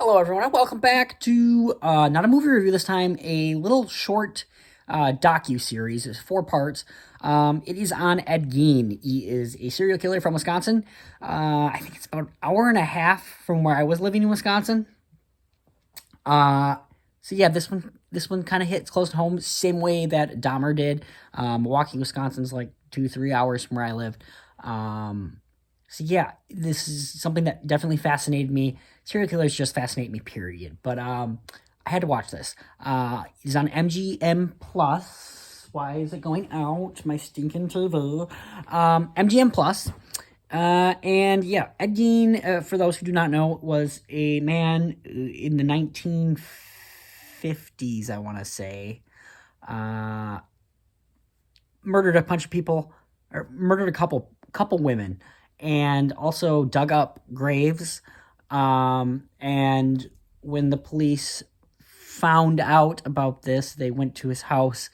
Hello, everyone, and welcome back to not a movie review this time, a little short docu-series. It's 4 parts. It is on Ed Gein. He is a serial killer from Wisconsin. I think it's about an hour and a half from where I was living in Wisconsin. So yeah, this one kind of hits close to home, same way that Dahmer did. Milwaukee, Wisconsin's like 2-3 hours from where I lived. So yeah, this is something that definitely fascinated me. Serial killers just fascinate me, period. But I had to watch this. It's on MGM Plus. Why is it going out? My stinking TV. MGM Plus. And yeah, Ed Gein, for those who do not know, was a man in the 1950s, I want to say. Murdered a bunch of people, or murdered a couple women, and also dug up graves. And when the police found out about this, they went to his house.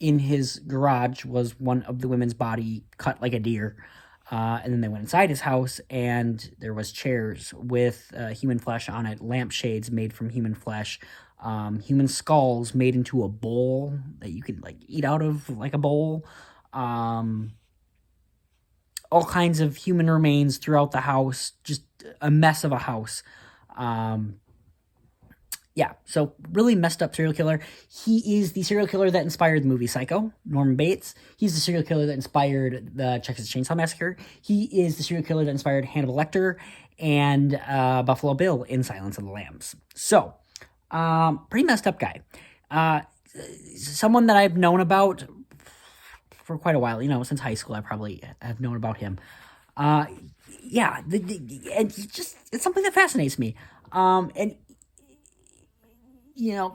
In his garage was one of the women's body cut like a deer. And then they went inside his house, and there was chairs with human flesh on it, lampshades made from human flesh, human skulls made into a bowl that you could like eat out of, like a bowl. All kinds of human remains throughout the house, just a mess of a house. Yeah, so really messed up serial killer. He is the serial killer that inspired the movie Psycho, Norman Bates. He's the serial killer that inspired the Texas Chainsaw Massacre. He is the serial killer that inspired Hannibal Lecter and Buffalo Bill in Silence of the Lambs. So, pretty messed up guy. Someone that I've known about for quite a while, since high school. I probably have known about him. Yeah, and it's something that fascinates me.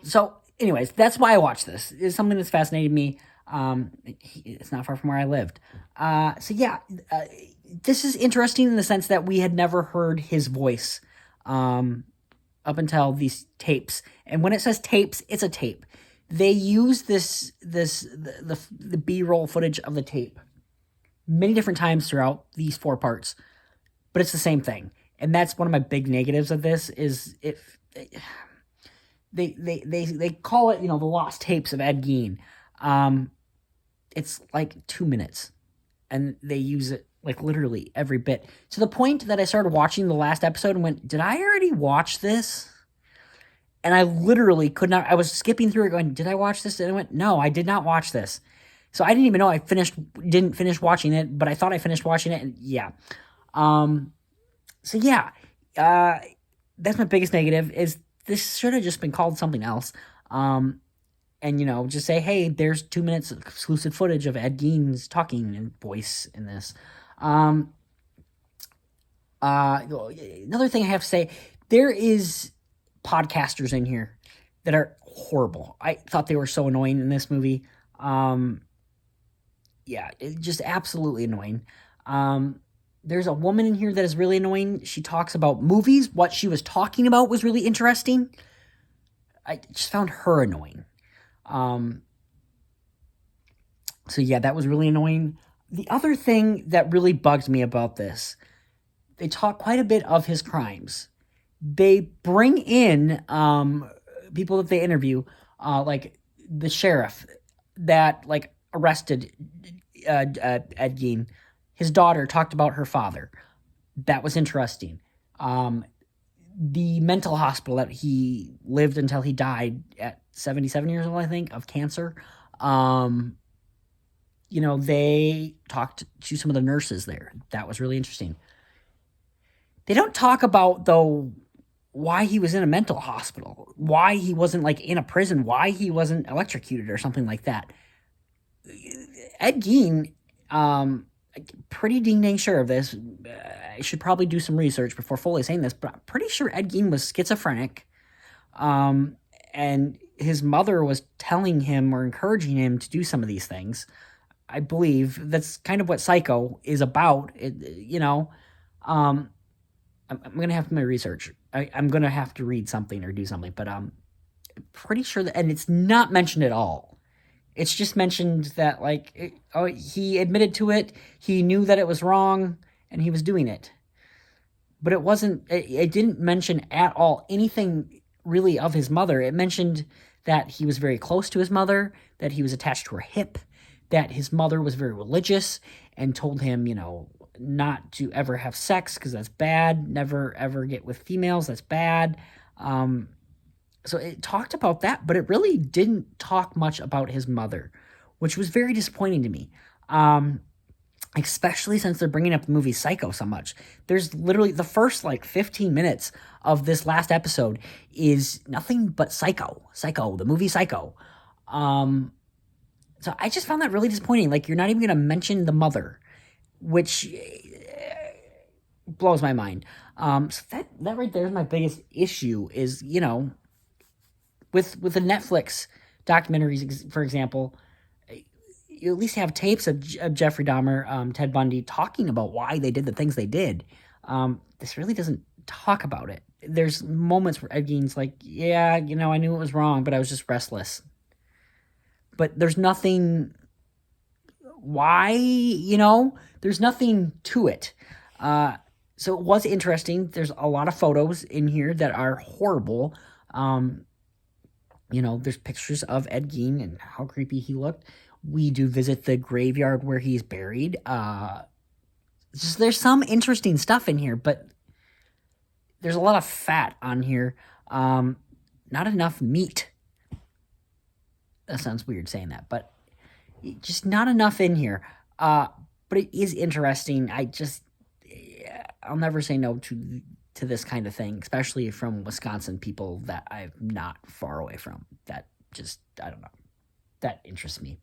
So anyways, that's why I watched this. It's something that's fascinated me. It's not far from where I lived. This is interesting in the sense that we had never heard his voice up until these tapes. And when it says tapes, it's a tape. They use the B-roll footage of the tape many different times throughout these 4 parts, but it's the same thing. And that's one of my big negatives of this is if they call it, the lost tapes of Ed Gein. It's like 2 minutes, and they use it like literally every bit, to the point that I started watching the last episode and went, did I already watch this? And I literally could not. I was skipping through it going, did I watch this? And I went, no, I did not watch this. So I didn't even know I didn't finish watching it, but I thought I finished watching it, and yeah. That's my biggest negative, is this should have just been called something else. And, just say, hey, there's 2 minutes of exclusive footage of Ed Gein's talking and voice in this. Another thing I have to say, there is podcasters in here that are horrible. I thought they were so annoying in this movie. It's just absolutely annoying. There's a woman in here that is really annoying. She talks about movies. What she was talking about was really interesting. I just found her annoying. That was really annoying. The other thing that really bugged me about this, they talk quite a bit of his crimes. They bring in people that they interview, like the sheriff that arrested Ed Gein. His daughter talked about her father. That was interesting. The mental hospital that he lived until he died at 77 years old, I think, of cancer. They talked to some of the nurses there. That was really interesting. They don't talk about, though, why he was in a mental hospital, why he wasn't in a prison, why he wasn't electrocuted or something like that. Ed Gein, pretty dang sure of this. I should probably do some research before fully saying this, but I'm pretty sure Ed Gein was schizophrenic. And his mother was telling him or encouraging him to do some of these things. I believe that's kind of what Psycho is about. I'm going to have to do my research. I'm going to have to read something or do something, but I'm pretty sure that, and it's not mentioned at all. It's just mentioned that, he admitted to it, he knew that it was wrong, and he was doing it. but it wasn't, it didn't mention at all anything really of his mother. It mentioned that he was very close to his mother, that he was attached to her hip, that his mother was very religious and told him, not to ever have sex because that's bad. Never ever get with females. That's bad. So it talked about that, but it really didn't talk much about his mother, which was very disappointing to me. Especially since they're bringing up the movie Psycho so much. There's literally the first 15 minutes of this last episode is nothing but Psycho, the movie Psycho. So I just found that really disappointing. You're not even going to mention the mother, which blows my mind. So that right there is my biggest issue is, with the Netflix documentaries, for example, you at least have tapes of Jeffrey Dahmer, Ted Bundy, talking about why they did the things they did. This really doesn't talk about it. There's moments where Ed Gein's like, yeah, I knew it was wrong, but I was just restless. But there's nothing, why, there's nothing to it. So it was interesting. There's a lot of photos in here that are horrible. There's pictures of Ed Gein and how creepy he looked. We do visit the graveyard where he's buried. There's some interesting stuff in here, but there's a lot of fat on here. Not enough meat. That sounds weird saying that, but just not enough in here. But it is interesting. I'll never say no to this kind of thing, especially from Wisconsin people that I'm not far away from. That just, I don't know. That interests me.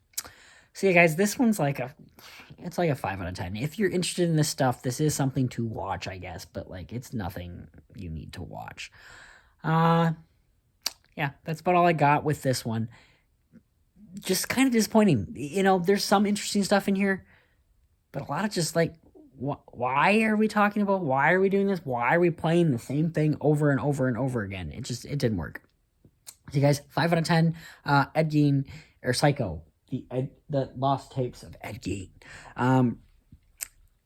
So yeah, guys, this one's it's like a 5 out of 10. If you're interested in this stuff, this is something to watch, I guess, but it's nothing you need to watch. Yeah, that's about all I got with this one. Just kind of disappointing. There's some interesting stuff in here, but a lot of just why are we talking about? Why are we doing this? Why are we playing the same thing over and over and over again? It didn't work. So you guys, 5 out of 10, Ed Gein, or Psycho, the lost tapes of Ed Gein.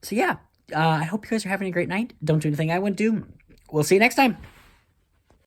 So yeah, I hope you guys are having a great night. Don't do anything I wouldn't do. We'll see you next time.